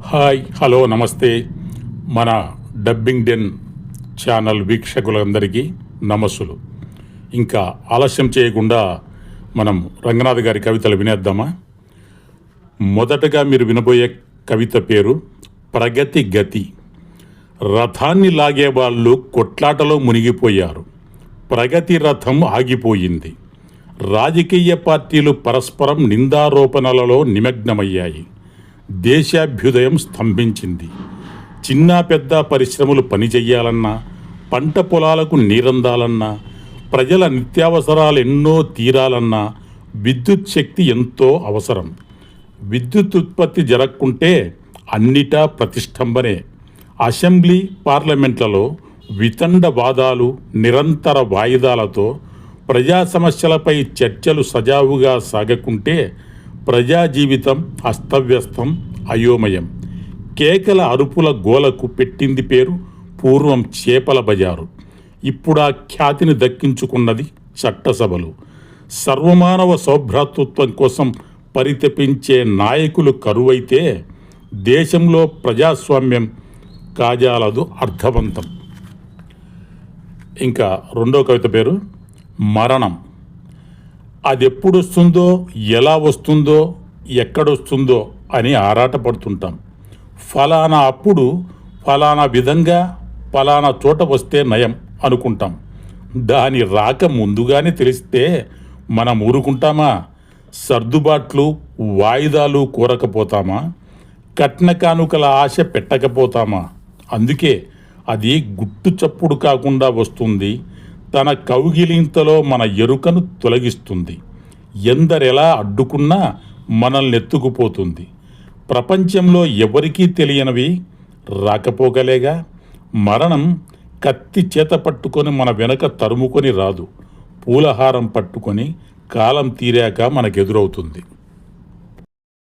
Hi hello నమస్తే. మన dubbing den channel వీక్షకులందరికీ నమస్సులు. ఇంకా ఆలస్యం చేయకుండా మనం రంగనాథ్ గారి కవితలు వినేద్దామా? మొదటగా మీరు వినబోయే కవిత పేరు ప్రగతి గతి. రథాన్ని లాగేవాళ్ళు కొట్లాటలో మునిగిపోయారు. ప్రగతి రథం ఆగిపోయింది. రాజకీయ పార్టీలు పరస్పరం నిందారోపణలలో నిమగ్నమయ్యాయి. దేశాభ్యుదయం స్తంభించింది. చిన్న పెద్ద పరిశ్రమలు పనిచేయాలన్నా, పంట పొలాలకు నీరందాలన్నా, ప్రజల నిత్యావసరాలు ఎన్నో తీరాలన్నా విద్యుత్ శక్తి ఎంతో అవసరం. విద్యుత్ ఉత్పత్తి జరగకుంటే అన్నిటా ప్రతిష్టంభనే. అసెంబ్లీ పార్లమెంట్లలో వితండవాదాలు, నిరంతర వాయిదాలతో ప్రజా సమస్యలపై చర్చలు సజావుగా సాగకుంటే ప్రజా జీవితం అస్తవ్యస్తం, అయోమయం. కేకల అరుపుల గోలకు పెట్టింది పేరు పూర్వం చేపల బజారు. ఇప్పుడు ఆ ఖ్యాతిని దక్కించుకున్నది చట్టసభలు. సర్వమానవ సౌభ్రాతృత్వం కోసం పరితపించే నాయకులు కరువైతే దేశంలో ప్రజాస్వామ్యం కాజాలదు అర్థవంతం. ఇంకా రెండో కవిత పేరు మరణం. అది ఎప్పుడు వస్తుందో, ఎలా వస్తుందో, ఎక్కడొస్తుందో అని ఆరాటపడుతుంటాం. ఫలానా అప్పుడు ఫలానా విధంగా ఫలానా చోట వస్తే నయం అనుకుంటాం. దాని రాక ముందుగానే తెలిస్తే మనం ఊరుకుంటామా? సర్దుబాట్లు, వాయిదాలు కోరకపోతామా? కట్న కానుకల ఆశ పెట్టకపోతామా? అందుకే అది గుట్టు చప్పుడు కాకుండా వస్తుంది. తన కౌగిలింతలో మన ఎరుకను తొలగిస్తుంది. ఎందరెలా అడ్డుకున్నా మనల్ని ఎత్తుకుపోతుంది. ప్రపంచంలో ఎవరికీ తెలియనివి రాకపోగలేగా. మరణం కత్తి చేత పట్టుకొని మన వెనక తరుముకొని రాదు. పూలహారం పట్టుకొని కాలం తీరాక మనకెదురవుతుంది.